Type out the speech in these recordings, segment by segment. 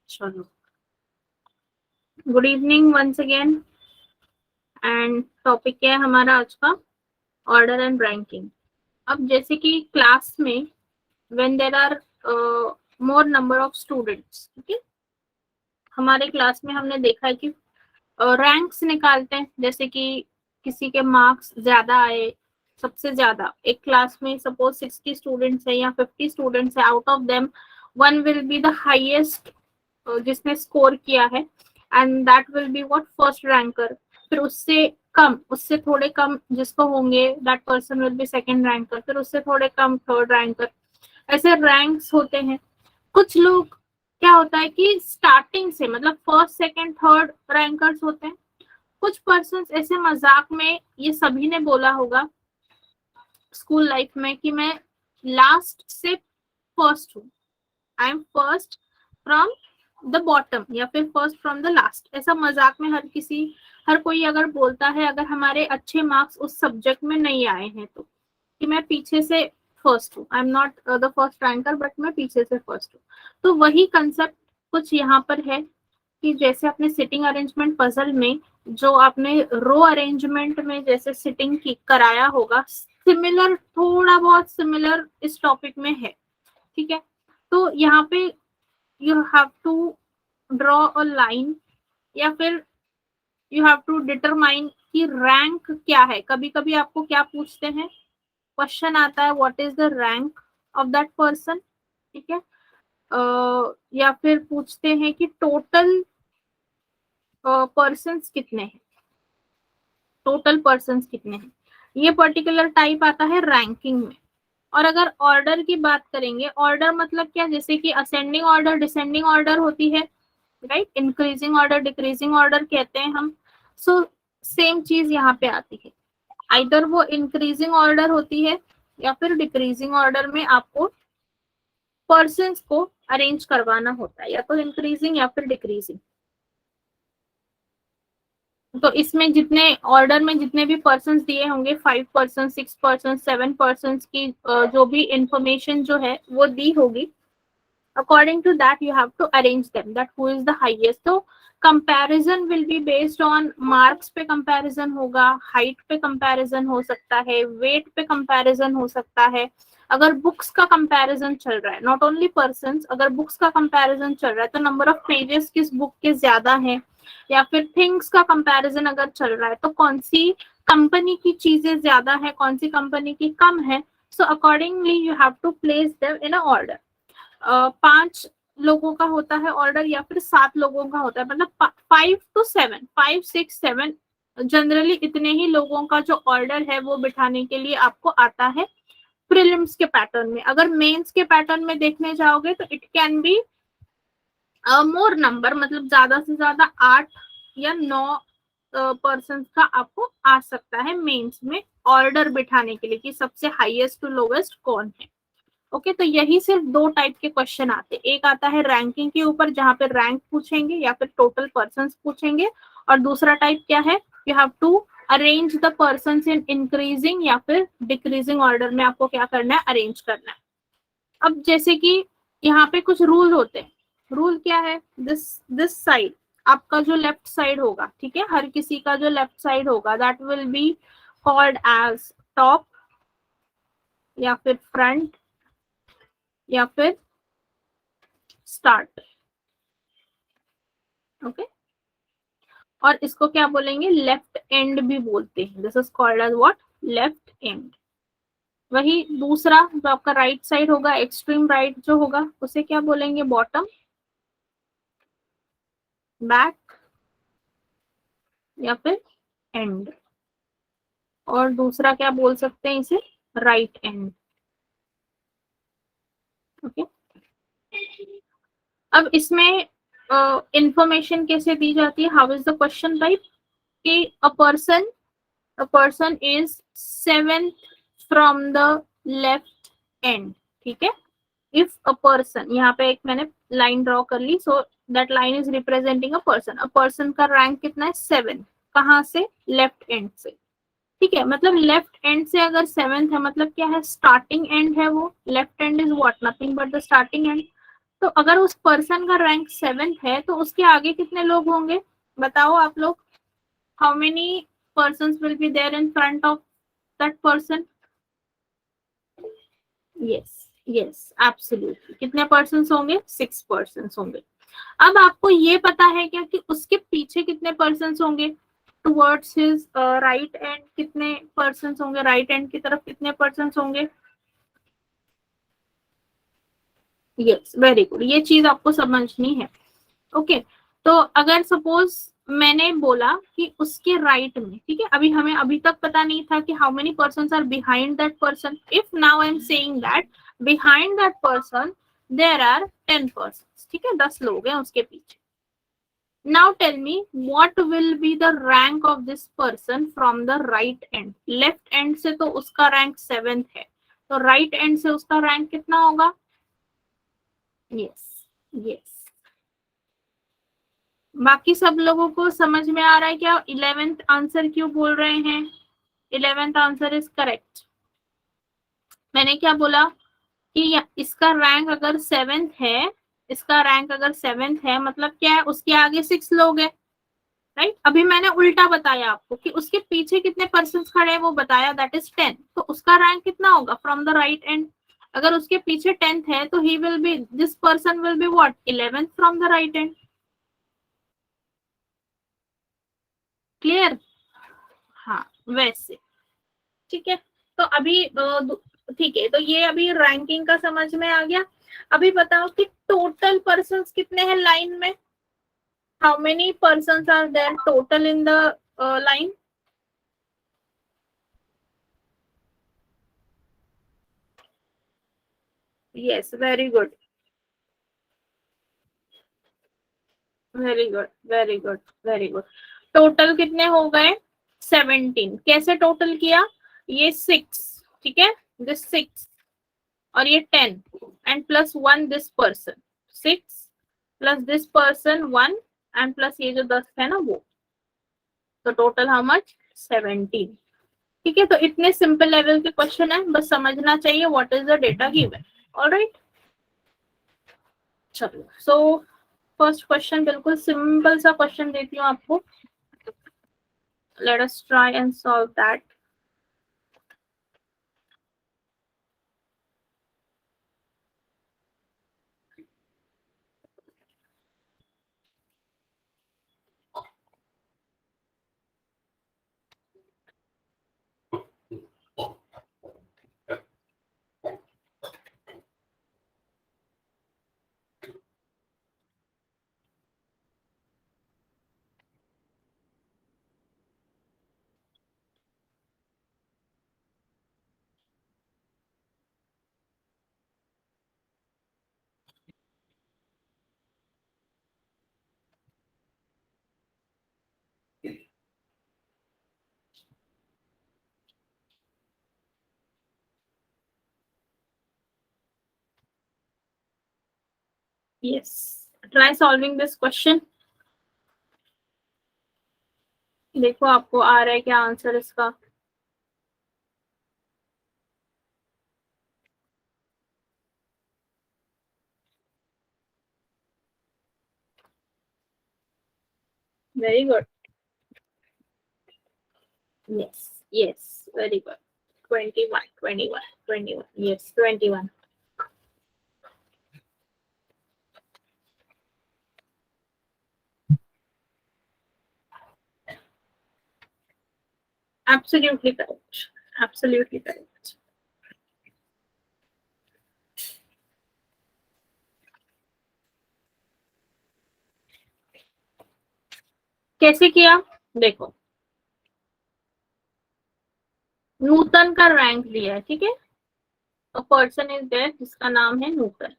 चलो, good evening once again. And topic क्या है हमारा आज का? Order and ranking. अब जैसे कि क्लास में when there are more number of students, ठीक है, हमारे क्लास में हमने देखा है कि रैंक्स निकालते हैं। जैसे कि किसी के मार्क्स ज्यादा आए, सबसे ज्यादा एक क्लास में सपोज 60 स्टूडेंट्स है या 50 स्टूडेंट्स है, out of them one will be the highest जिसने स्कोर किया है, and that will be what first ranker. फिर उससे कम, उससे थोड़े कम जिसको होंगे, that person will B second ranker. फिर उससे थोड़े कम थर्ड रैंकर। ऐसे रैंक्स होते हैं। कुछ लोग क्या होता है कि स्टार्टिंग से मतलब फर्स्ट सेकंड थर्ड रैंकर्स होते हैं। कुछ पर्सन ऐसे मजाक में, ये सभी ने बोला होगा स्कूल लाइफ में, कि मैं लास्ट से फर्स्ट हूँ, I am first from the bottom, या फिर फर्स्ट फ्रॉम द लास्ट। ऐसा मजाक में हर कोई अगर बोलता है, अगर हमारे अच्छे मार्क्स उस सब्जेक्ट में नहीं आए हैं तो, कि मैं पीछे से फर्स्ट हूँ, I am not the first ranker but मैं पीछे से फर्स्ट हूँ। तो वही कंसेप्ट कुछ यहाँ पर है कि जैसे अपने सिटिंग अरेंजमेंट पजल में जो आपने रो अरेंजमेंट में जैसे सिटिंग की कराया होगा, सिमिलर, थोड़ा बहुत सिमिलर इस टॉपिक में है। ठीक है, तो यहाँ पे you have to draw a line, या फिर यू हैव टू डिटरमाइन कि रैंक क्या है। कभी कभी आपको क्या पूछते हैं, क्वेश्चन आता है what is the rank of that person. ठीक है, या फिर पूछते हैं कि टोटल पर्सन्स कितने हैं, टोटल पर्सन्स कितने हैं। ये पर्टिकुलर टाइप आता है रैंकिंग में। और अगर ऑर्डर की बात करेंगे, ऑर्डर मतलब क्या, जैसे कि असेंडिंग ऑर्डर, डिसेंडिंग ऑर्डर होती है, right, increasing order, decreasing order कहते हैं हम। सो सेम चीज यहाँ पे आती है, आइदर वो इंक्रीजिंग ऑर्डर होती है या फिर डिक्रीजिंग ऑर्डर में आपको पर्सन्स को अरेंज करवाना होता है, या तो इंक्रीजिंग या फिर डिक्रीजिंग। तो इसमें जितने ऑर्डर में जितने भी पर्सन्स दिए होंगे, 5%, 6%, 7% की जो भी इंफॉर्मेशन जो है वो दी होगी, according to that you have to arrange them, that who is the highest. तो comparison will be based on marks पे comparison होगा, height पे comparison हो सकता है, weight पे comparison हो सकता है। अगर बुक्स का कंपैरिजन चल रहा है, नॉट ओनली पर्सन्स, अगर बुक्स का कंपैरिजन चल रहा है तो नंबर ऑफ पेजेस किस बुक के ज्यादा हैं, या फिर थिंग्स का कंपैरिजन अगर चल रहा है तो कौन सी कंपनी की चीजें ज्यादा है, कौन सी कंपनी की कम है। So accordingly you have to place them in a order. 5 लोगों का होता है ऑर्डर या फिर 7 लोगों का होता है, मतलब 5 to 7, 5, 6, 7 जनरली इतने ही लोगों का जो ऑर्डर है वो बिठाने के लिए आपको आता है प्रीलिम्स के पैटर्न में। अगर मेंस के पैटर्न में देखने जाओगे तो it can be more number, मतलब ज्यादा से ज्यादा 8 या 9 पर्सन का आपको आ सकता है मेंस में ऑर्डर बिठाने के लिए, कि सबसे हाईएस्ट टू लोवेस्ट कौन है। ओके, तो यही सिर्फ 2 टाइप के क्वेश्चन आते हैं। एक आता है रैंकिंग के ऊपर जहां पे रैंक पूछेंगे या फिर टोटल पर्सन्स पूछेंगे, और दूसरा टाइप क्या है, you have to arrange the persons in increasing या फिर डिक्रीजिंग ऑर्डर में आपको क्या करना है, अरेंज करना है। अब जैसे कि यहाँ पे कुछ रूल होते हैं। रूल क्या है, दिस साइड, आपका जो लेफ्ट साइड होगा, ठीक है, हर किसी का जो लेफ्ट साइड होगा, that will be called as top या फिर फ्रंट या फिर स्टार्ट। ओके, और इसको क्या बोलेंगे, लेफ्ट एंड भी बोलते हैं। This is called as what, left end. वही दूसरा जो आपका राइट साइड होगा, एक्सट्रीम राइट जो होगा, उसे क्या बोलेंगे, बॉटम, बैक या फिर एंड। और दूसरा क्या बोल सकते हैं इसे, राइट एंड। ओके, अब इसमें इंफॉर्मेशन कैसे दी जाती है, how is the question type, कि a person is 7th from the left end। ठीक है, if a person, यहाँ पे एक मैंने लाइन ड्रॉ कर ली, so that line is representing a person. A person का रैंक कितना है, 7। कहाँ से, लेफ्ट एंड से। ठीक है, मतलब लेफ्ट एंड से अगर 7th है, मतलब क्या है, स्टार्टिंग एंड है वो। Left and is what, nothing but the starting and. तो अगर उस पर्सन का रैंक 7th है तो उसके आगे कितने लोग होंगे, बताओ आप लोग। How many person will be there in front of that person? Yes, yes, absolutely. कितने पर्सन होंगे? 6 पर्सन होंगे। अब आपको ये पता है क्या कि उसके पीछे कितने पर्सन होंगे? टुवर्ड्स हिज राइट एंड कितने पर्सन होंगे? राइट एंड की तरफ कितने पर्सन होंगे? Yes, very good. ये चीज आपको समझनी है। ओके, तो अगर सपोज मैंने बोला कि उसके राइट में, ठीक है, अभी हमें अभी तक पता नहीं था कि how many person are behind that person. If now I am saying that behind that person there are 10 person, ठीक है, 10 लोग हैं उसके पीछे। Now tell me what will be the rank of this person from the right end. Left end से तो उसका rank 7th है, तो राइट एंड से उसका रैंक कितना होगा? Yes, yes. बाकी सब लोगों को समझ में आ रहा है क्या? 11th आंसर क्यों बोल रहे हैं? 11th answer is correct. मैंने क्या बोला कि इसका रैंक अगर 7th है, इसका रैंक अगर 7th है मतलब क्या है? उसके आगे 6 लोग हैं, राइट। अभी मैंने उल्टा बताया आपको कि उसके पीछे कितने पर्सन खड़े हैं वो बताया, दैट इज 10। तो उसका रैंक कितना होगा फ्रॉम द राइट एंड? अगर उसके पीछे 10th है तो he will be, this person will be what, 11th from the right and. Clear? हाँ, वैसे। ठीक है, तो अभी ठीक है, तो ये अभी रैंकिंग का समझ में आ गया। अभी बताओ कि टोटल पर्सन्स कितने हैं लाइन में? How many persons are there total in the line? Yes, very good, very good, very good, very good. Total कितने हो गए? 17। कैसे टोटल किया? ये 6, ठीक है, दिस 6 और ये 10 and plus 1 this person, 6 plus this person 1 and plus ये जो 10 है ना वो, तो टोटल हाउ मच? 17। ठीक है, तो इतने सिंपल लेवल के क्वेश्चन है, बस समझना चाहिए what is the data given. Alright, चलो। सो फर्स्ट क्वेश्चन बिल्कुल सिंपल सा क्वेश्चन देती हूँ आपको। Let us try and solve that. Yes, try solving this question. देखो आपको आ रहा है क्या आंसर इसका? Very good. Yes, yes, very good. 21, 21, 21, yes, 21। Absolutely correct. Absolutely correct. कैसे किया? देखो, नूतन का रैंक लिया है, ठीक है। अ पर्सन इज देयर जिसका नाम है Nutan.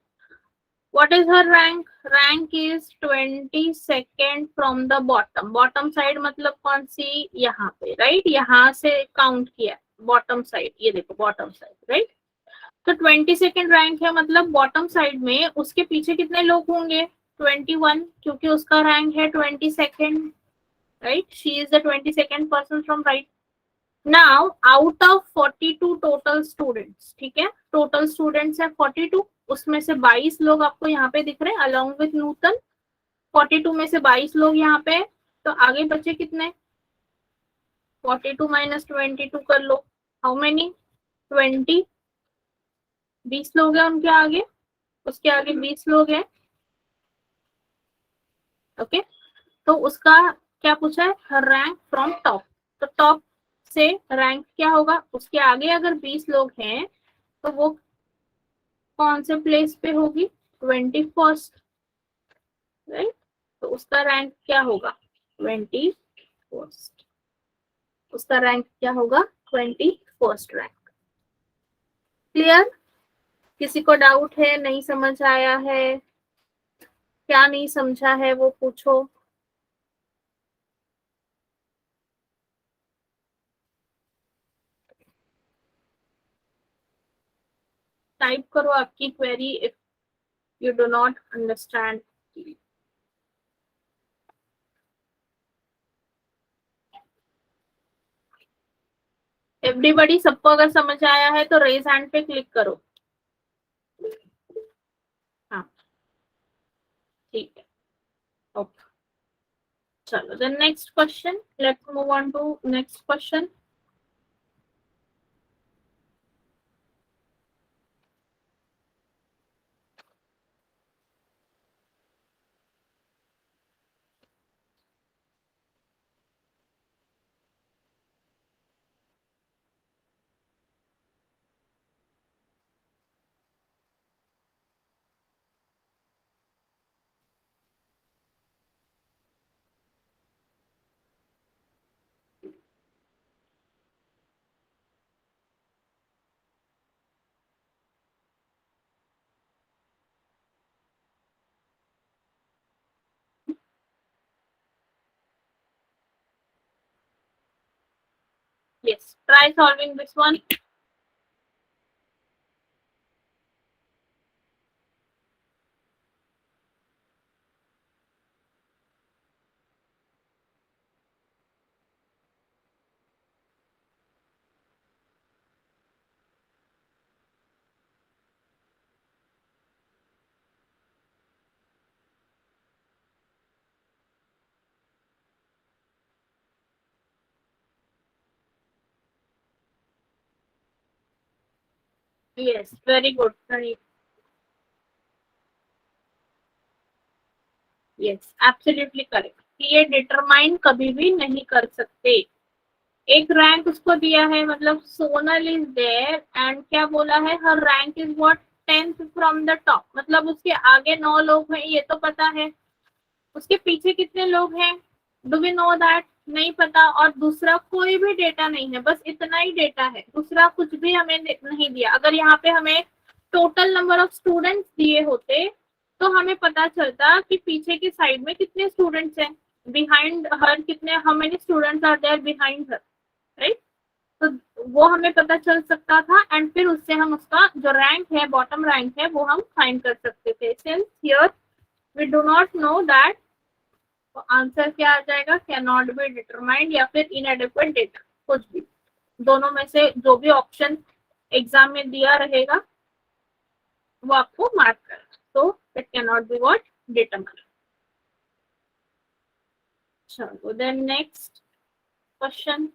What is her rank? Rank is 22nd from the bottom. Bottom side मतलब कौन सी? यहाँ पे, राइट, यहाँ से काउंट किया, बॉटम साइड, ये देखो बॉटम साइड, राइट। तो 22nd रैंक है मतलब बॉटम साइड में उसके पीछे कितने लोग होंगे? 21, क्योंकि उसका रैंक है 22nd, right? She is the 22nd person from right. Now, out of 42 total students, ठीक है, total students है 42, उसमें से 22 लोग आपको यहाँ पे दिख रहे हैं अलोंग विथ नूतन। 42 में से 22 लोग यहाँ पे, तो आगे बचे कितने? 42 माइनस 22 कर लो। How many? 20। 20 लोग हैं उनके आगे, उसके आगे 20 लोग हैं। ओके, तो उसका क्या पूछा है? Her rank from top. तो टॉप से रैंक क्या होगा? उसके आगे अगर 20 लोग हैं तो वो कौन से प्लेस पे होगी? 21st, right. तो उसका रैंक क्या होगा? 21st। उसका रैंक क्या होगा? 21st rank. क्लियर? किसी को डाउट है? नहीं समझ आया है? क्या नहीं समझा है वो पूछो। टाइप करो आपकी query if you do not understand. Everybody, सबको अगर समझ आया है तो रेज हैंड पे क्लिक करो। हाँ, ठीक है, ओके। चलो, then next question, let's move on to next question. Yes, try solving this one. Yes, very good. Yes, absolutely correct. ये डिटरमाइन कभी भी नहीं कर सकते। एक रैंक उसको दिया है, मतलब सोनल इज देयर एंड क्या बोला है? Her rank is what? 10th from the top. मतलब उसके आगे 9 लोग हैं, ये तो पता है। उसके पीछे कितने लोग हैं? Do we know that? नहीं पता। और दूसरा कोई भी डेटा नहीं है, बस इतना ही डेटा है, दूसरा कुछ भी हमें नहीं दिया। अगर यहाँ पे हमें टोटल नंबर ऑफ स्टूडेंट्स दिए होते तो हमें पता चलता कि पीछे की साइड में कितने स्टूडेंट्स हैं, बिहाइंड हर कितने, how many students are there behind हर, राइट। तो वो हमें पता चल सकता था एंड फिर उससे हम उसका जो रैंक है, बॉटम रैंक है, वो हम फाइंड कर सकते थे। Since here we do not know that, तो आंसर क्या आ जाएगा? कैन नॉट बी डिटरमाइंड या फिर इनएडिक्वेट डेटा, कुछ भी। दोनों में से जो भी ऑप्शन एग्जाम में दिया रहेगा वो आपको मार्क करना। तो it can not be what? Determined. चलो, then next question.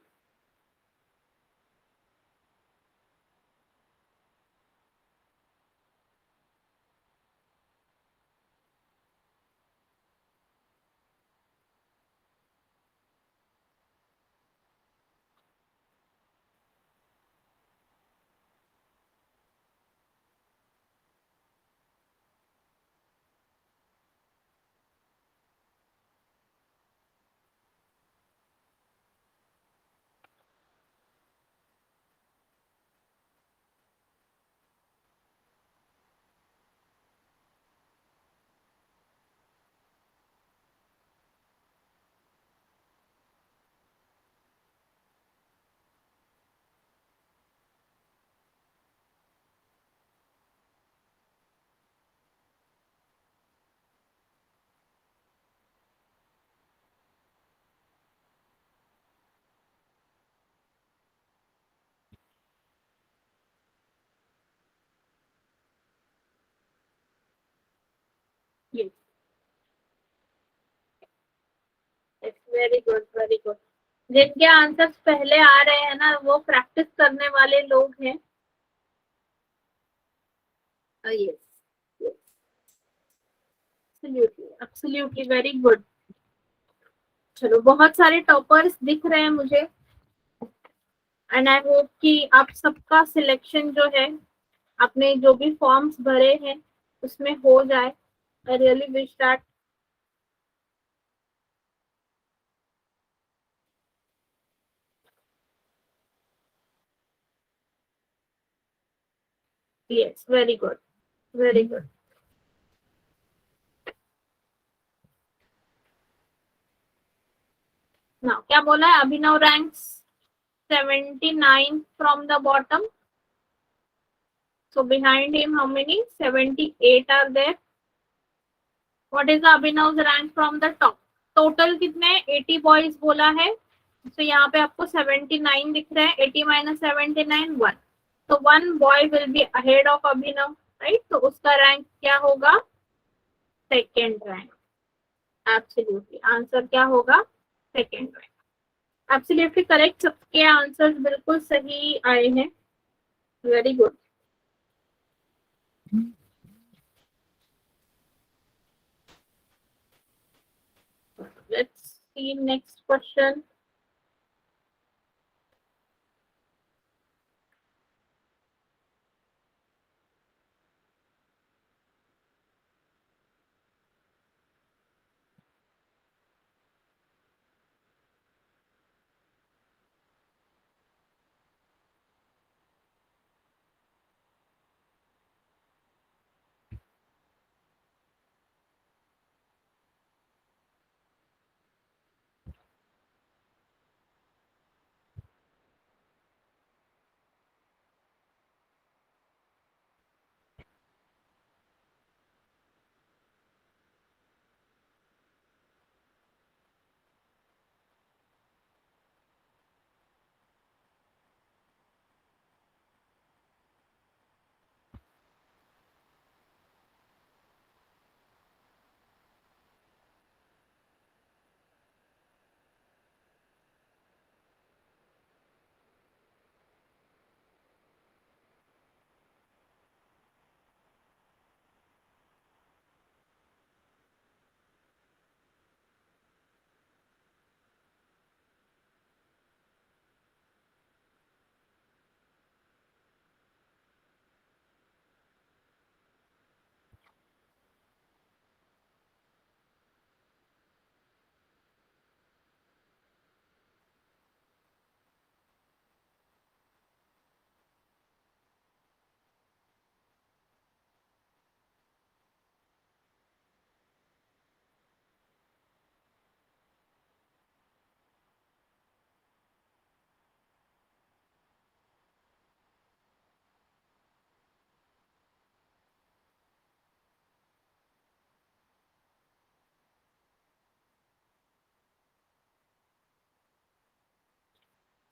Yes. Very good, very good. जिनके आंसर्स पहले आ रहे हैं ना, वो प्रैक्टिस करने वाले लोग हैं। Yes, yes, absolutely, absolutely, very good. चलो, बहुत सारे टॉपर्स दिख रहे हैं मुझे, एंड आई होप कि आप सबका सिलेक्शन जो है, आपने जो भी फॉर्म्स भरे हैं उसमें हो जाए। I really wish that. Yes, very good, very good. Now क्या बोला है? Abhinav ranks 79 from the bottom, so behind him how many? 78 are there. What is the Abhinav's rank from the top? Total कितने? 80 boys बोला है, तो यहाँ पे आपको 79 दिख रहा है। 80 माइनस 79, 1। तो 1 boy will be ahead of Abhinav, right? तो उसका रैंक क्या होगा? Second rank. एब्सोल्युटली, आंसर क्या होगा? Second rank. एब्सोल्युटली करेक्ट, सबके आंसर्स बिल्कुल सही आए हैं। Very good. Let's see next question.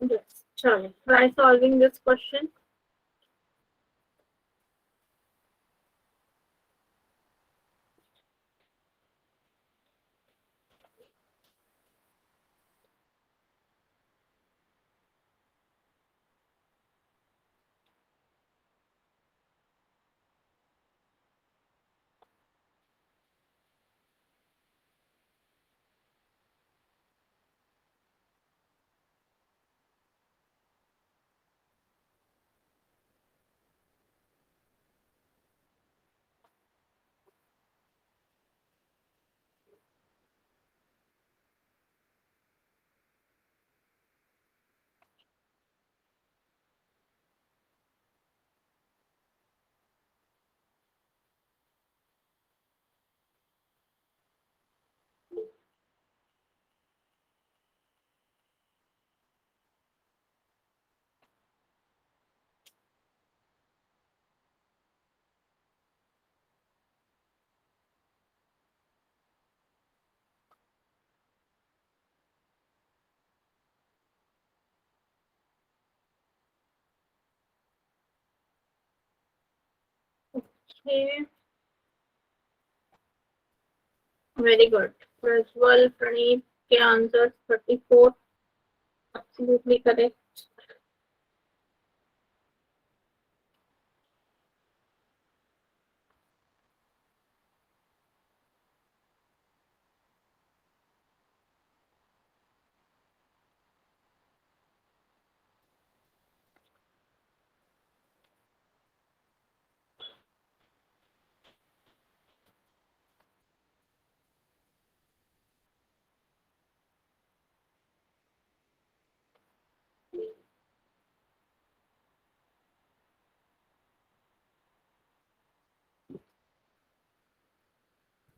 Yes, chalo, try solving this question. Okay, very good. Prajwal Praneet के answer 34, absolutely correct.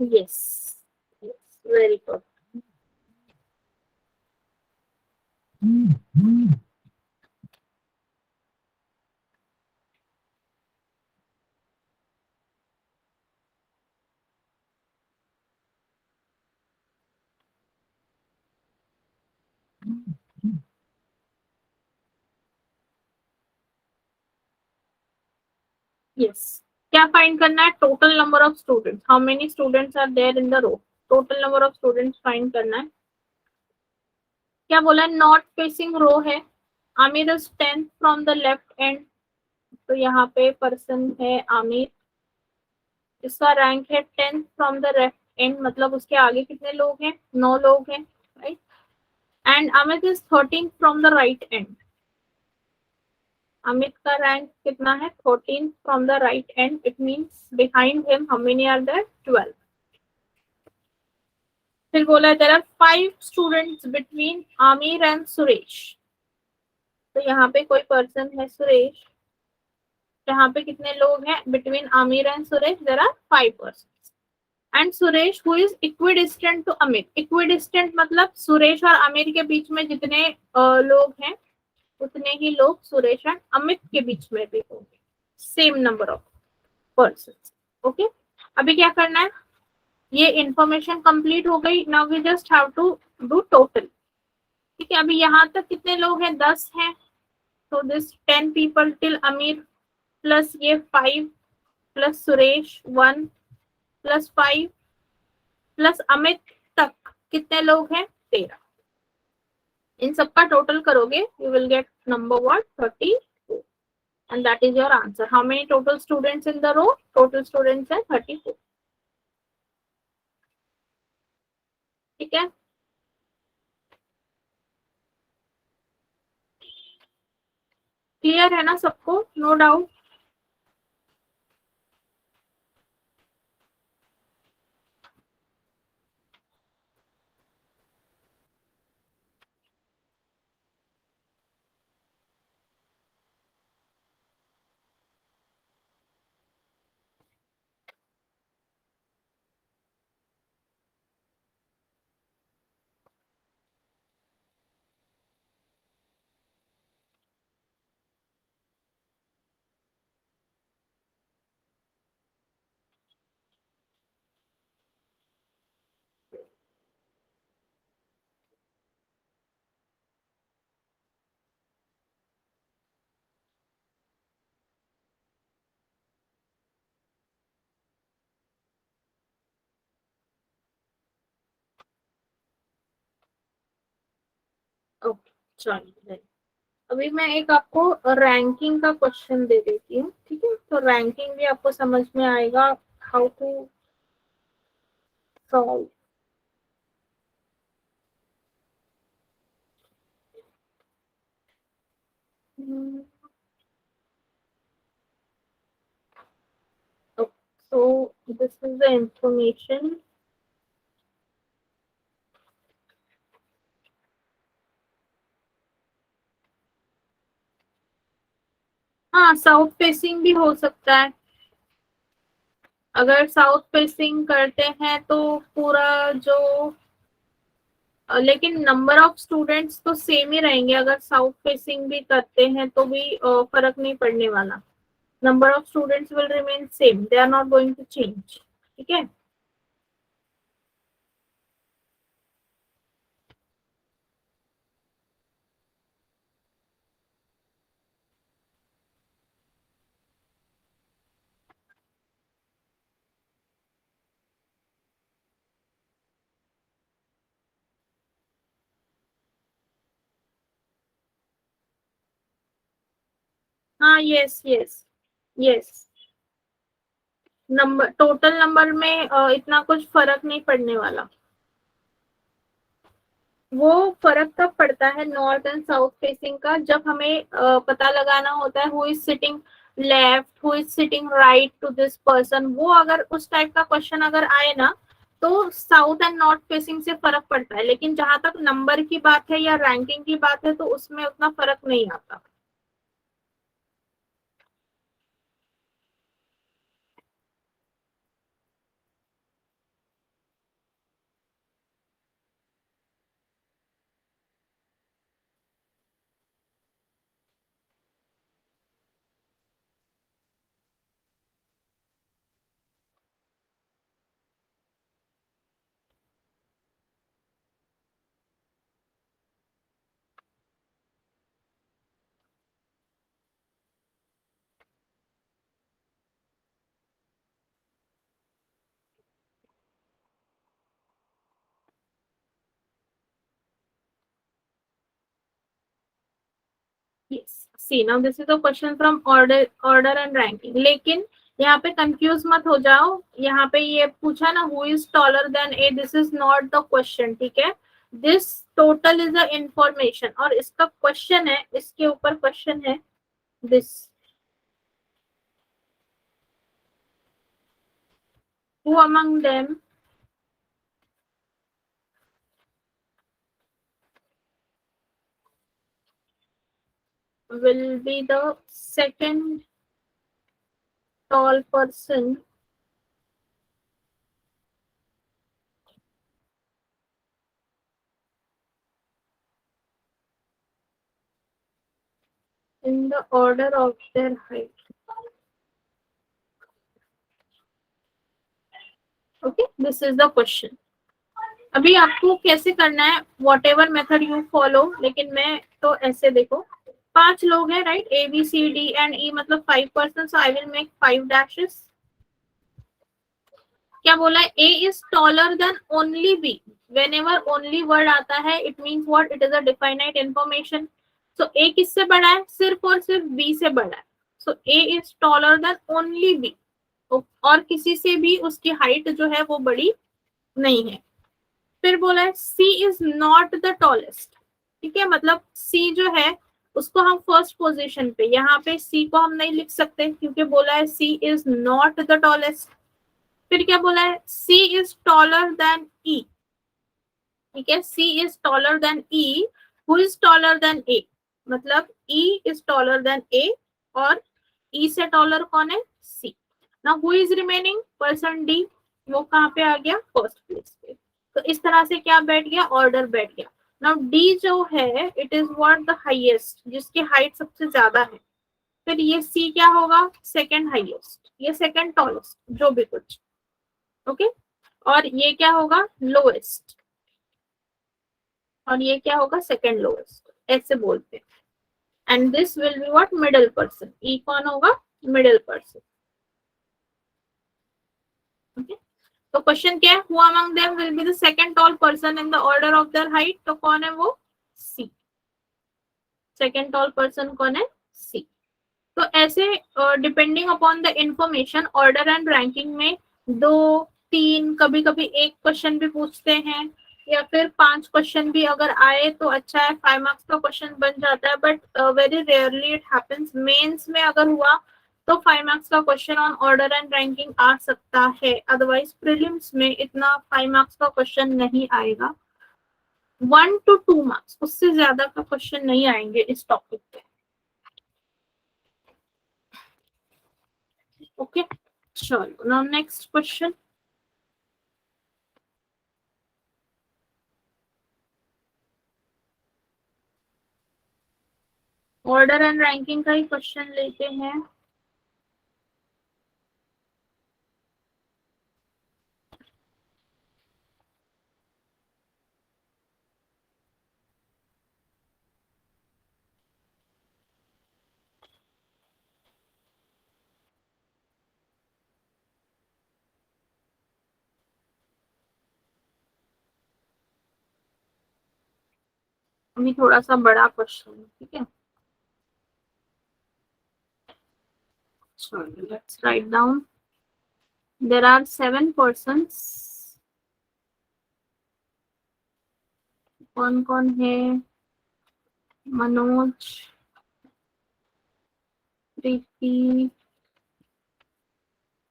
Yes, very good. Yes, क्या find करना है? Total number of students, how many students are there in the row. Total number of students find करना है। क्या बोला है? Not facing row है। Aamir is 10th from the left and, तो यहाँ पे पर्सन है आमिर, इसका रैंक है 10th from the left and, मतलब उसके आगे कितने लोग हैं? 9 लोग हैं, right. And Amit is 13th from the right and. Amit का रैंक कितना है? 13th from the right end. It means behind him how many are there? 12। फिर बोला है there are 5 students between Aamir and Suresh. तो यहाँ पे कोई पर्सन है सुरेश, यहाँ पे कितने लोग हैं? Between Aamir and Suresh there are 5 person. And Suresh who is equidistant to Amit. Equidistant मतलब सुरेश और अमित के बीच में जितने लोग हैं उतने ही लोग सुरेश एंड अमित के बीच में भी होंगे, same number of person. Okay, अभी क्या करना है? ये इंफॉर्मेशन कंप्लीट हो गई। Now we just have to do total. ठीक है, अभी यहाँ तक कितने लोग हैं? 10 हैं। तो this 10 people till Aamir, plus ये 5, plus Suresh 1, plus 5, plus Amit तक कितने लोग हैं? 13। इन सबका टोटल करोगे you will get number what? 34, and that is your answer. How many total students in the row? Total students है 34। ठीक है, क्लियर है ना सबको? No doubt? ओके, चलिए अभी मैं एक आपको रैंकिंग का क्वेश्चन दे देती हूँ। ठीक है, तो रैंकिंग भी आपको समझ में आएगा how to solve. So this is the information. हाँ, साउथ फेसिंग भी हो सकता है। अगर साउथ फेसिंग करते हैं तो पूरा जो लेकिन नंबर ऑफ स्टूडेंट्स तो सेम ही रहेंगे। अगर साउथ फेसिंग भी करते हैं तो भी फर्क नहीं पड़ने वाला। Number of students will remain same, they are not going to change. ठीक है, हाँ, yes yes yes. Number, total number में इतना कुछ फर्क नहीं पड़ने वाला। वो फर्क तब पड़ता है नॉर्थ एंड साउथ फेसिंग का, जब हमें पता लगाना होता है who is sitting left, who is sitting right to this person. वो अगर उस टाइप का क्वेश्चन अगर आए ना, तो साउथ एंड नॉर्थ फेसिंग से फर्क पड़ता है। लेकिन जहां तक नंबर की बात है या रैंकिंग की बात है, तो उसमें उतना फर्क नहीं आता। Yes. See, now this is a question from order and ranking. लेकिन यहाँ पे कंफ्यूज मत हो जाओ। यहाँ पे ये पूछा ना who is taller than A, this is not the question, ठीक है। This total is the information, और इसका क्वेश्चन है, इसके ऊपर क्वेश्चन है this, who among them will be the second tall person in the order of their height. Okay, this is the question. अभी आपको कैसे करना है, whatever method you follow, लेकिन मैं तो ऐसे देखो, 5 लोग हैं right, A B C D and E, मतलब 5 person, so I will make 5 dashes. क्या बोला है, A is taller than only B. Whenever only word आता है, it means what, it is a definite information. So A किससे बड़ा है, सिर्फ और सिर्फ बी से बड़ा है। So A is taller than only B, और किसी से भी उसकी हाइट जो है वो बड़ी नहीं है। फिर बोला है C is not the tallest, ठीक है, मतलब सी जो है उसको हम फर्स्ट पोजीशन पे, यहाँ पे सी को हम नहीं लिख सकते क्योंकि बोला है C is not the tallest. फिर क्या बोला है, C is taller than E, ठीक है, C is taller than E, who is taller than A, मतलब E is taller than A, और ई से टॉलर कौन है, सी। ना who is remaining, person D, वो कहाँ पे आ गया, फर्स्ट प्लेस पे। तो इस तरह से क्या बैठ गया, ऑर्डर बैठ गया। नाउ डी जो है, it is what, the highest, जिसकी हाइट सबसे ज्यादा है। फिर ये सी क्या होगा, सेकंड हाईएस्ट, ये सेकंड टॉलेस्ट, जो भी कुछ, ओके। और ये क्या होगा, लोएस्ट, और ये क्या होगा, सेकंड लोएस्ट, ऐसे बोलते हैं। And this will be what, middle person, ई कौन होगा, मिडिल पर्सन, ओके। तो क्वेश्चन क्या है, who among them will be the second tall person in the order of their height, तो कौन है वो, सी। सेकंड टॉल पर्सन कौन है, सी। तो ऐसे depending upon the information, order and ranking में 2 3, कभी कभी एक क्वेश्चन भी पूछते हैं, या फिर 5 क्वेश्चन भी अगर आए तो अच्छा है, 5 मार्क्स का क्वेश्चन बन जाता है। But very rarely it happens, mains में अगर हुआ तो 5 मार्क्स का question on order and ranking आ सकता है। अदरवाइज प्रीलिम्स में इतना 5 मार्क्स का क्वेश्चन नहीं आएगा, 1 to 2 मार्क्स, उससे ज्यादा का क्वेश्चन नहीं आएंगे इस टॉपिक पे, ओके। चलो, now next question. Order and ranking का ही क्वेश्चन लेते हैं। अभी थोड़ा सा बड़ा क्वेश्चन है, ठीक है। So let's write down. There are 7 persons. कौन कौन है? मनोज, प्रीति,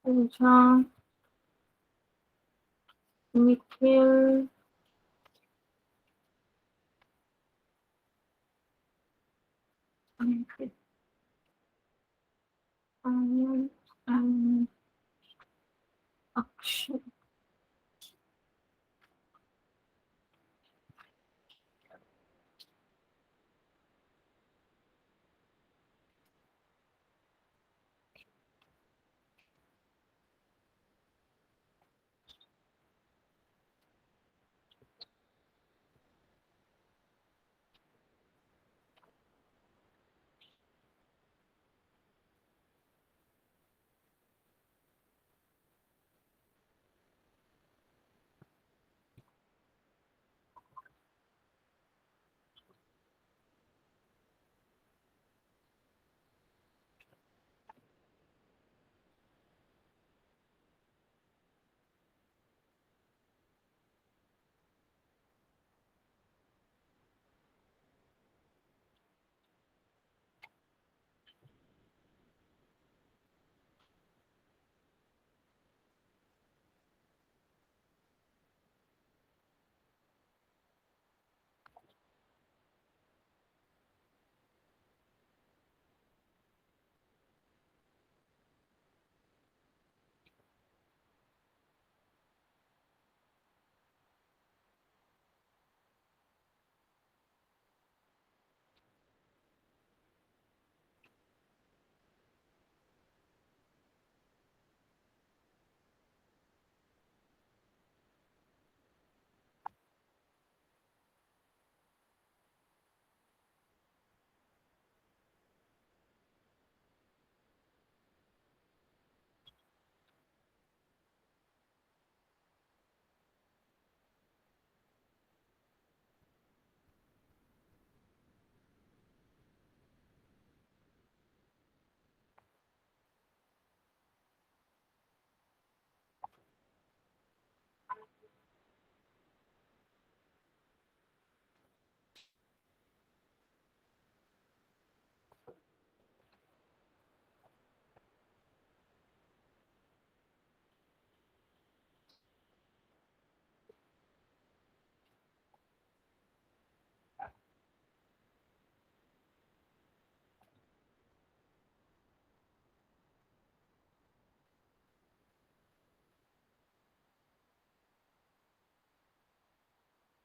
पूजा, निखिल, आर्यन एंड अक्षय.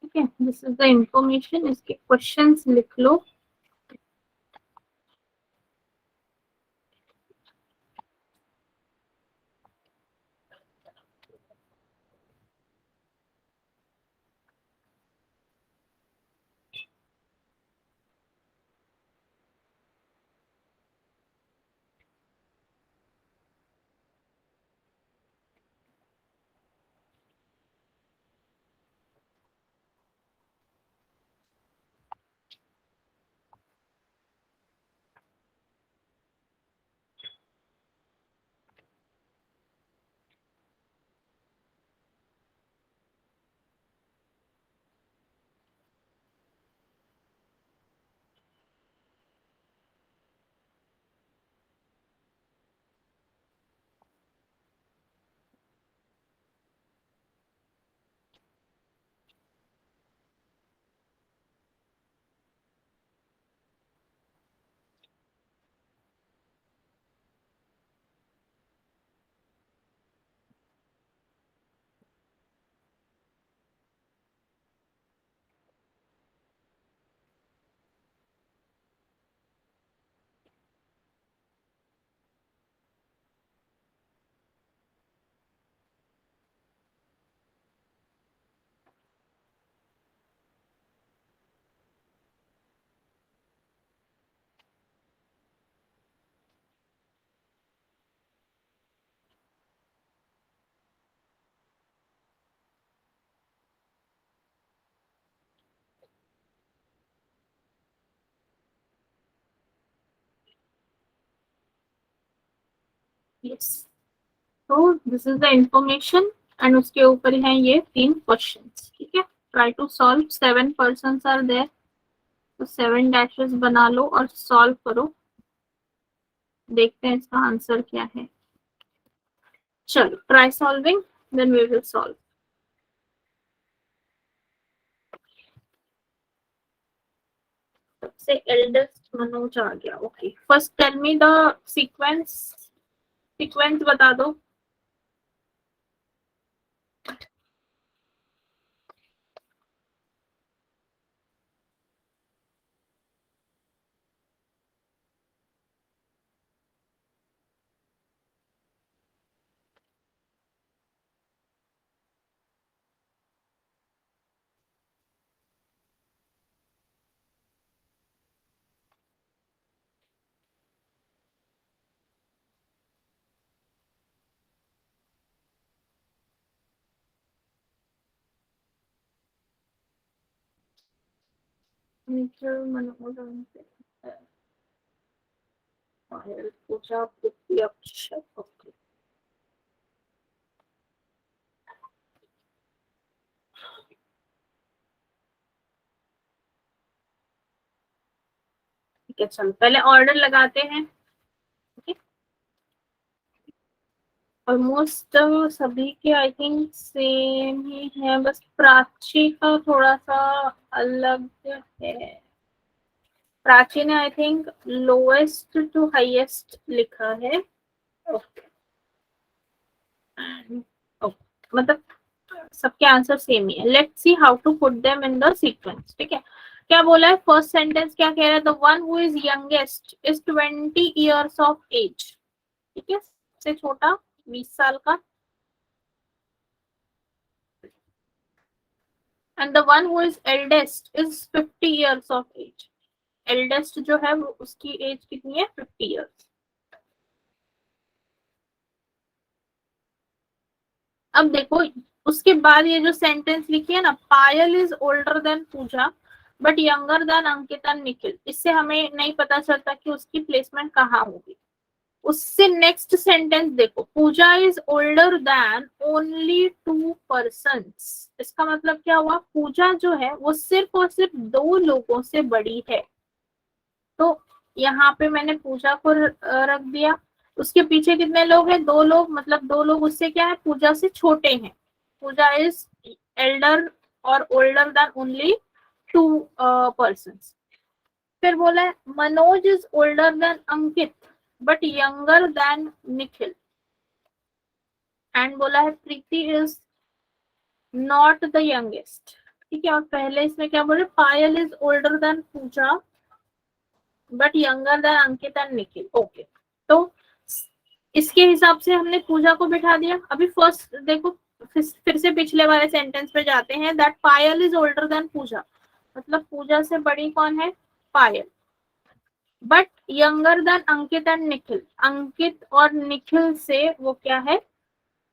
ठीक है, दिस इज द इंफॉर्मेशन. इसके क्वेश्चंस लिख लो. यस, तो this is the information and उसके ऊपर है ये 3 क्वेश्चंस, ठीक है। Try to solve, 7 persons are there, तो 7 डैशेस बना लो और सॉल्व करो, देखते हैं इसका आंसर क्या है। चलो try solving, then we will solve. सबसे एल्डेस्ट मनोज आ गया, okay. First tell me the sequence, sequence बता दो। मनोज, पूजा, पृथ्वी, अक्षय, ओके। ठीक है, चलो पहले ऑर्डर लगाते हैं। ऑलमोस्ट सभी के आई थिंक सेम ही है, बस प्राची का थोड़ा सा अलग है। प्राची ने I think lowest to highest लिखा है। ओके, मतलब सबके आंसर सेम ही है। Let's see how to put them in the sequence, ठीक है। क्या बोला है फर्स्ट सेंटेंस, क्या कह रहा है? The one who is youngest is 20 years of age, ठीक है, सबसे छोटा 20 साल का। And the one who is eldest is 50 years of age. Eldest जो है वो उसकी एज कितनी है? 50 ईयर्स। अब देखो उसके बाद ये जो सेंटेंस लिखी है ना, Payal is older than Pooja but younger than Ankit and Nikhil, इससे हमें नहीं पता चलता कि उसकी प्लेसमेंट कहाँ होगी। उससे नेक्स्ट सेंटेंस देखो, Pooja is older than only 2 persons. इसका मतलब क्या हुआ? पूजा जो है वो सिर्फ और सिर्फ 2 लोगों से बड़ी है। तो यहाँ पे मैंने पूजा को रख दिया। उसके पीछे कितने लोग हैं? 2 लोग, मतलब 2 लोग उससे क्या है? पूजा से छोटे हैं। पूजा इज एल्डर और ओल्डर देन ओनली 2 पर्सन्स। फिर बोला है Manoj is older than Ankit but younger than Nikhil. And बोला है Preeti is not the youngest, ठीक है। और पहले इसमें क्या बोले? Payal is older than Pooja but younger than Ankit and Nikhil, okay. तो इसके हिसाब से हमने पूजा को बिठा दिया। अभी फर्स्ट देखो, फिर से पिछले वाले सेंटेंस पे जाते हैं, that Payal is older than Pooja, मतलब पूजा से बड़ी कौन है? Payal. But younger than Ankit and Nikhil, Ankit और निखिल से वो क्या है?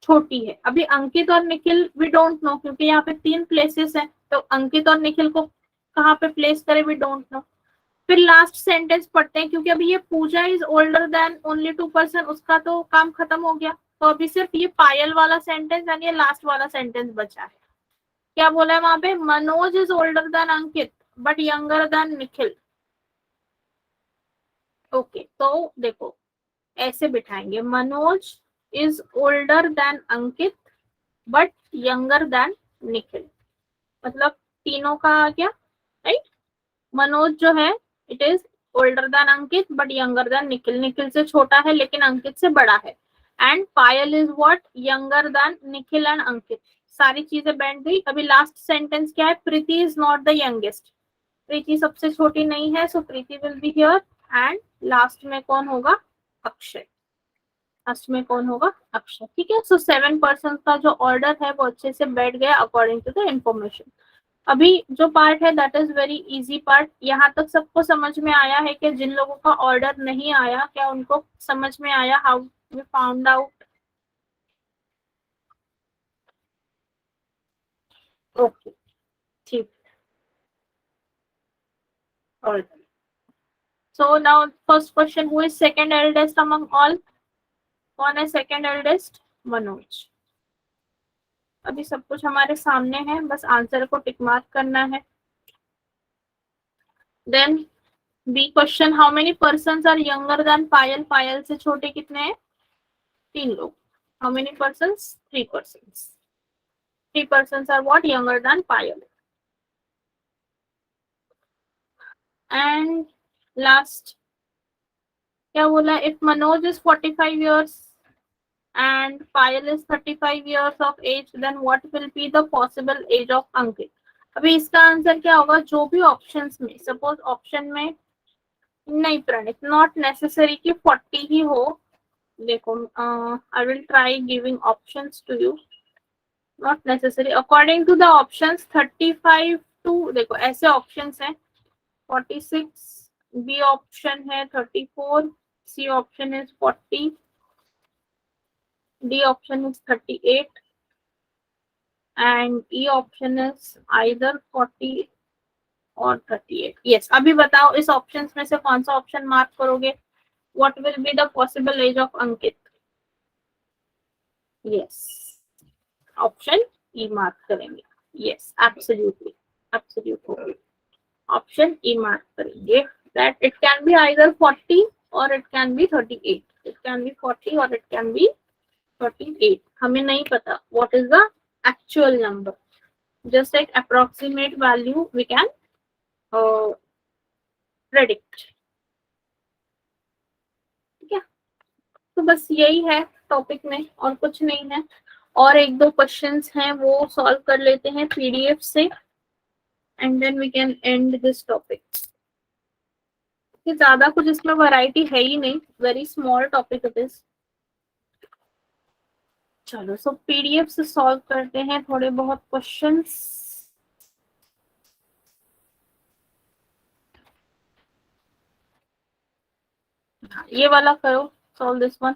छोटी है। अभी अंकित और निखिल वी डोंट नो, क्योंकि यहाँ पे 3 प्लेसेस हैं, तो अंकित और निखिल को कहाँ पे प्लेस करें? We don't know. फिर लास्ट सेंटेंस पढ़ते हैं, क्योंकि अभी ये Pooja is older than only 2 person, उसका तो काम खत्म हो गया। तो अभी सिर्फ ये पायल वाला सेंटेंस यानी ये लास्ट वाला सेंटेंस बचा है। क्या बोला है वहां पे? Manoj is older than Ankit but younger than Nikhil, okay. तो देखो ऐसे बिठाएंगे, Manoj is older than Ankit but younger than Nikhil, मतलब तीनों का आ गया, राइट। मनोज जो है it is older than Ankit but younger than Nikhil, Nikhil से छोटा है लेकिन अंकित से बड़ा है। And Payal is what? Younger than Nikhil and Ankit. सारी चीजें बैठ गई। अभी लास्ट सेंटेंस क्या है? Preeti is not the youngest, Preeti सबसे छोटी नहीं है, so Preeti will be here. And last में कौन होगा? अक्षय। लास्ट में कौन होगा? अक्षय, ठीक है। सो 7 पर्सन का जो ऑर्डर है वो अच्छे से बैठ गया अकॉर्डिंग टू द इंफॉर्मेशन। अभी जो पार्ट है that is very easy part. यहाँ तक सबको समझ में आया है कि जिन लोगों का ऑर्डर नहीं आया, क्या उनको समझ में आया how we found out? Okay, ठीक। So now first question, who is second eldest among all? कौन है सेकंड एल्डेस्ट? मनोज। अभी सब कुछ हमारे सामने है, बस आंसर को टिक मार्क करना है। Then B question, how many persons are younger than Payal? Payal से छोटे कितने हैं? 3 लोग। How many persons? 3 persons. 3 persons are what? Younger than Payal. And last क्या बोला? If Manoj is 45 years and Payal is 35 years of age, then what will be the possible age of Ankit? अभी इसका answer क्या होगा? जो भी options में, suppose option में नहीं प्रणित, नॉट नेसेसरी कि 40 ही हो। देखो, I will try giving options to you. Not necessary, according to the options 35 to, देखो ऐसे ऑप्शंस हैं 46, बी ऑप्शन है 34, C option is 40, D option is 38 and E option is either 40 और 38। यस, अभी बताओ इस ऑप्शंस में से कौन सा ऑप्शन मार्क करोगे? What will be the possible age of Ankit? Yes, option E mark करेंगे। Yes, absolutely, absolutely option E mark करेंगे। That it can be either 40 और it can be 38। It can be 40 और it can be 38। हमें नहीं पता what is the actual number, just एक approximate value we can predict. ठीक है, तो बस यही है टॉपिक में, और कुछ नहीं है। और एक दो क्वेश्चंस हैं वो सॉल्व कर लेते हैं पीडीएफ से, and then we can end this topic. ज्यादा कुछ इसमें वैरायटी है ही नहीं, very small topic it is. चलो, सो पीडीएफ से सॉल्व करते हैं थोड़े बहुत क्वेश्चंस। ये वाला करो, solve this one.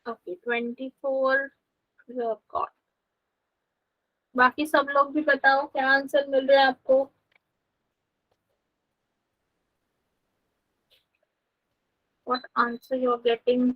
Okay 24 got. बाकी सब लोग भी बताओ क्या आंसर मिल रहा है आपको। What answer you are getting.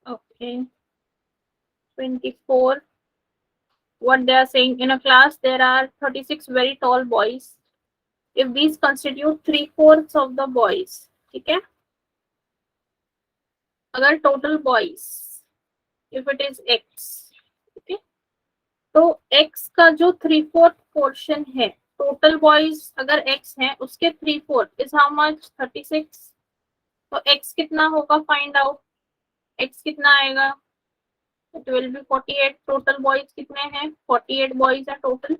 Okay 24, what they are saying, in a class there are 36 very tall boys. If these constitute 3/4 of the boys, ठीक है, अगर total boys, if it is x, ठीक है, तो x का जो 3/4 portion है, total boys अगर एक्स है उसके 3/4 इज हाउ मच 36। तो एक्स कितना होगा फाइंड आउट। एक्स कितना आएगा, it will B 48। Total boys कितने हैं, 48 बॉयज है total.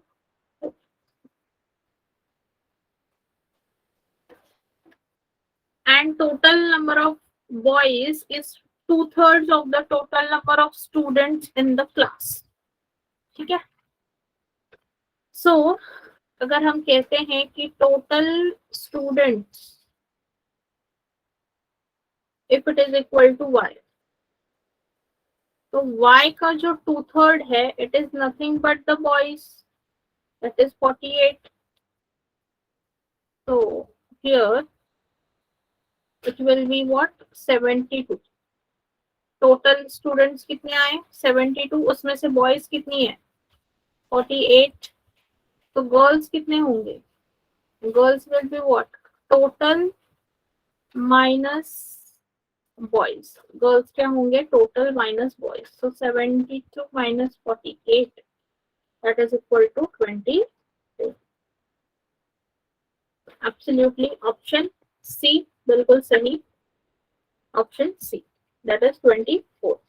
And total number of boys is 2/3 of the total number of students in the class, ठीक है। सो अगर हम कहते हैं कि total students if it is equal to y, तो y का जो 2/3 है it is nothing but the boys, that is 48। तो here it will be what 72। Total students कितने आए 72, उसमें से बॉयज कितनी है 48। तो गर्ल्स कितने होंगे, girls will be what total minus boys. Girls क्या होंगे total minus boys. So 72 minus 48 that is equal to 20। Absolutely option C बिल्कुल सही, option C that is 24।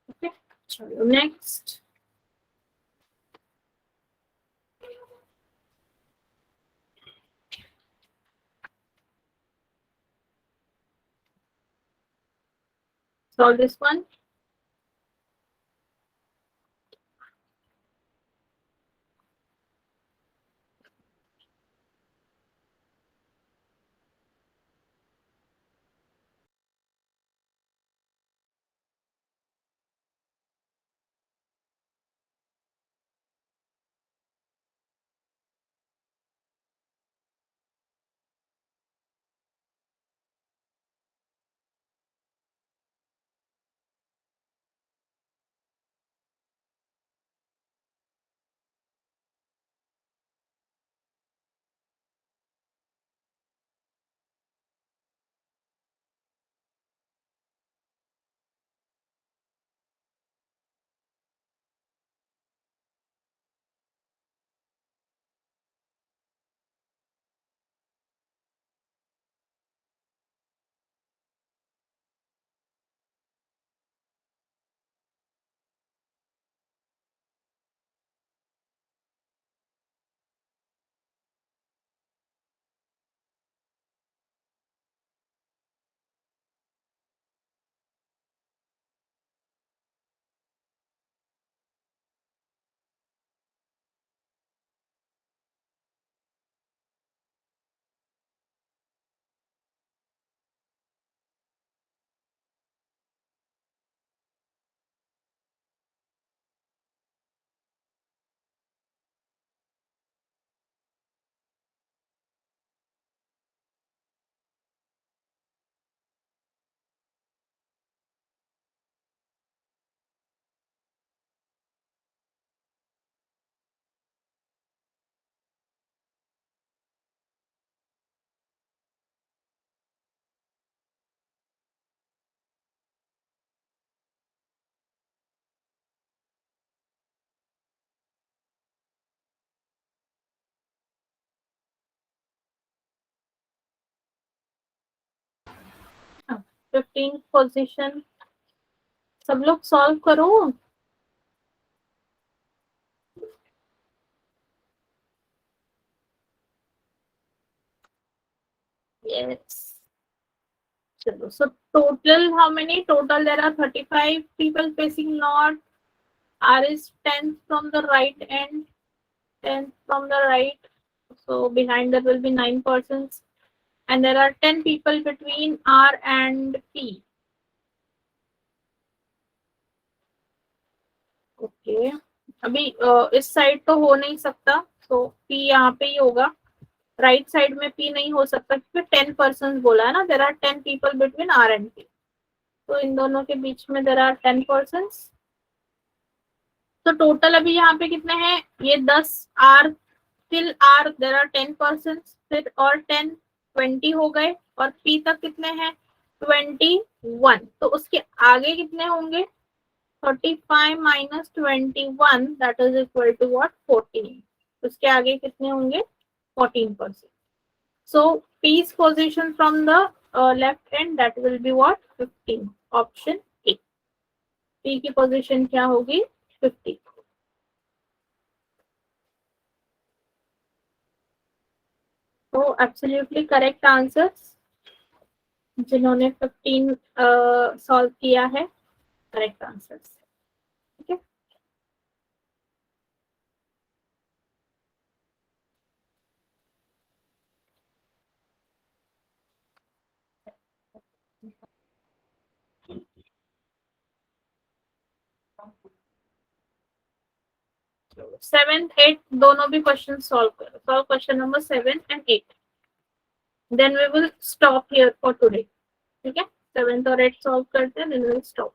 Okay चलो next. Solve this one. 15 position सब लोग solve करो। Yes, चलो, so total how many? Total there are 35 people facing north. R is 10 from the right end, 10 from the right, so behind there will be 9 persons, and there are 10 people between R and P. Okay, अभी इस side तो हो नहीं सकता, तो P यहाँ पे ही होगा। राइट साइड में P नहीं हो सकता क्योंकि 10 पर्सन बोला है ना, there are 10 people between R and P, तो इन दोनों के बीच में देर आर 10 पर्सन। तो टोटल अभी यहाँ पे कितने हैं? ये 10 R, till R there are 10 person, फिर और 10, 20 हो गए, और P तक कितने हैं? 21। तो उसके आगे कितने होंगे? 35 minus 21, that is equal to what? 14। उसके आगे कितने होंगे? 14%। So P's position from the left end that will be what? 15, option A. P की पोजीशन क्या होगी? 50। तो एब्सोल्युटली करेक्ट आंसर्स जिन्होंने 15 सॉल्व किया है, करेक्ट आंसर्स। ठीक है, सेवेंथ एट दोनों भी क्वेश्चन सॉल्व करो। Solve question number 7 and 8, then we will stop here for today. ठीक है, 7th और 8th सॉल्व करते हैं, then we will stop.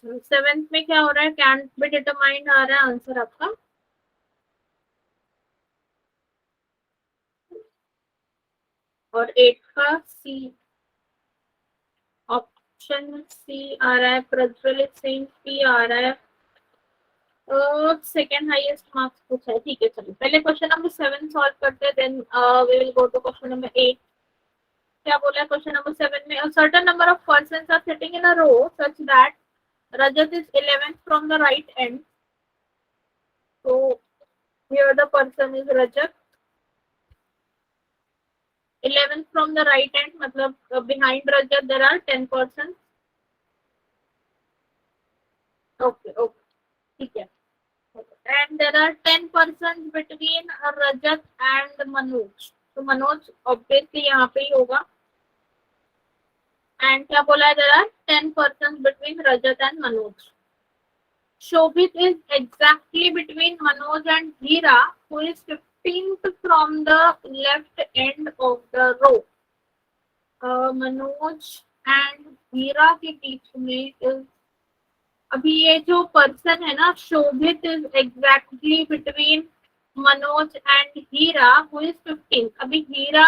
Seventh में क्या हो रहा है? कैंट बी डिटरमाइंड आ रहा है आंसर आपका। और 8 का सी, ऑप्शन सी आ रहा है। प्रज्वलित सिंह पी आ रहा है। सेकेंड हाईएस्ट मार्क्स पूछा है। ठीक है, चलिए पहले क्वेश्चन नंबर 7 सॉल्व करते हैं, then we will go to question number 8। क्या बोला है क्वेश्चन नंबर 7 में? A certain number of persons are sitting in a row such that Rajat is 11th from the right end So here the person is Rajat. 11 from the right hand, मतलब behind Rajat there are 10 persons. Okay, okay, ठीक है. And there are 10 persons between Rajat and Manoj. तो Manoj obviously यहाँ पे ही होगा. And क्या बोला है, there are 10 persons between Rajat and Manoj. Shobhit is exactly between Manoj and Hira, who is 15th from the left end of the row. Manoj and Hira के बीच में is, अभी ये जो पर्सन है ना, Shobhit is exactly between Manoj and Heera who is 15. अभी Heera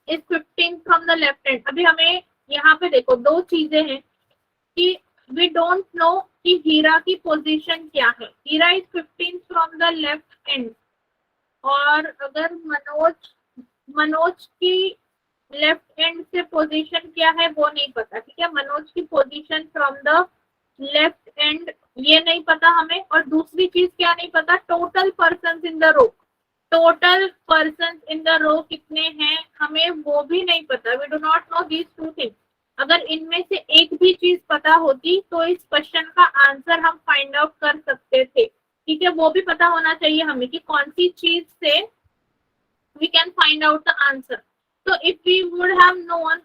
is 15 from the left hand. अभी हमें यहाँ पे देखो दो चीजें हैं कि वी डोंट नो कि हीरा की पोजीशन क्या है. Heera is 15 from the left hand, और अगर मनोज की लेफ्ट हैंड से पोजीशन क्या है वो नहीं पता. ठीक है, मनोज की position from the left and ये नहीं पता हमें. और दूसरी चीज क्या नहीं पता, total persons in the row. Total persons in the row कितने हैं हमें वो भी नहीं पता. We do not know these two things. अगर इनमें से एक भी चीज पता होती तो इस क्वेश्चन का आंसर हम फाइंड आउट कर सकते थे. ठीक है, वो भी पता होना चाहिए हमें कि कौन सी चीज से we can find out the answer. तो if we would have known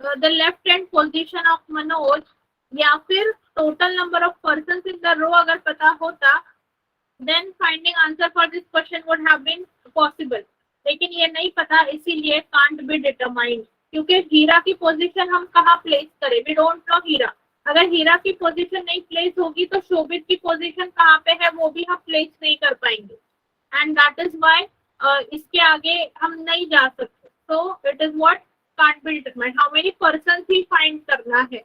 the left hand position of Manoj या फिर total number of persons in the row अगर पता होता, then finding answer for this question would have been possible. लेकिन ये नहीं पता, इसीलिए कांट बी डिटरमाइंड. क्योंकि हीरा की पोजीशन हम कहाँ प्लेस करें, वी डोंट नो हीरा. अगर हीरा की पोजीशन नहीं प्लेस होगी तो शोभित की पोजीशन कहाँ पे है वो भी हम प्लेस नहीं कर पाएंगे. एंड दैट इज व्हाई इसके आगे हम नहीं जा सकते. So it is what can't be determined. How many persons he find करना है.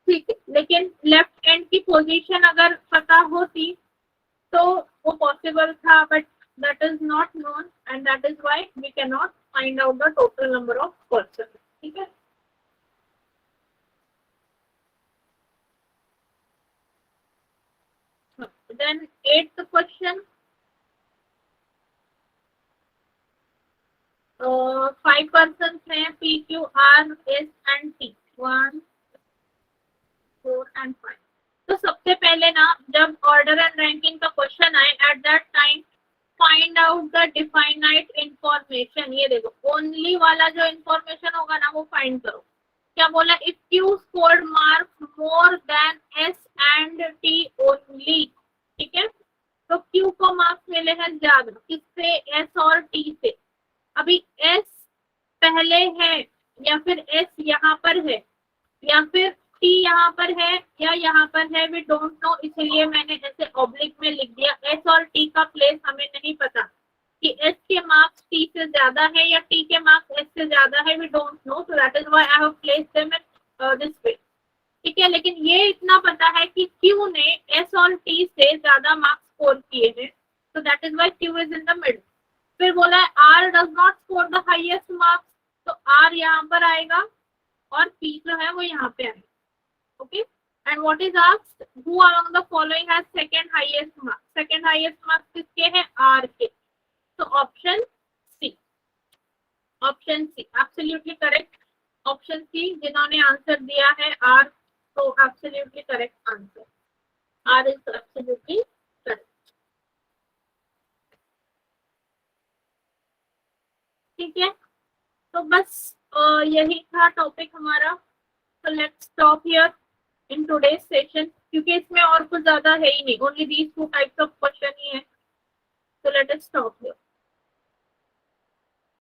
ठीक है, लेकिन लेफ्ट हैंड की पोजीशन अगर पता होती तो वो पॉसिबल था, but that is not known and that is why we can not find out the total number of person. ठीक है, देन 8th क्वेश्चन. 5 पर्सन हैं, P, Q, R, S and T. 1, 4 and 5. तो सबसे पहले ना जब order and ranking का question आए, at that time find out the definite information. ये देखो ओनली वाला जो इंफॉर्मेशन होगा ना वो फाइंड करो. क्या बोला, if Q scored marks more than S and T only. ठीक है, तो Q को मार्क्स मिले हैं ज्यादा, किससे, S और T से. अभी S पहले है या फिर S यहाँ पर है या फिर T यहाँ पर है या यहाँ पर है, वी डोंट नो. इसलिए मैंने ऐसे ऑब्लिक में लिख दिया. S और T का प्लेस हमें नहीं पता कि S के मार्क्स T से ज्यादा है या T के मार्क्स S से ज्यादा है, we don't know. So that is why I have placed them in this way. ठीक है, लेकिन ये इतना पता है कि Q ने S और T से ज्यादा मार्क्स स्कोर किए हैं, so that is why Q is in the middle. फिर बोला है R does not score the highest marks, तो R यहाँ पर आएगा और P जो है वो यहाँ पे आएगा. Okay, and what is asked, who among the following has second highest marks? Second highest marks किसके हैं, R के. तो option C. Option C absolutely correct. Option C जिन्होंने आंसर दिया है R, तो absolutely correct answer. R is absolutely correct. ठीक है, तो बस यही था टॉपिक हमारा. So let's stop here in today's session, क्योंकि इसमें और कुछ ज्यादा है ही नहीं, only these 2 types of question ही है. So let us stop here.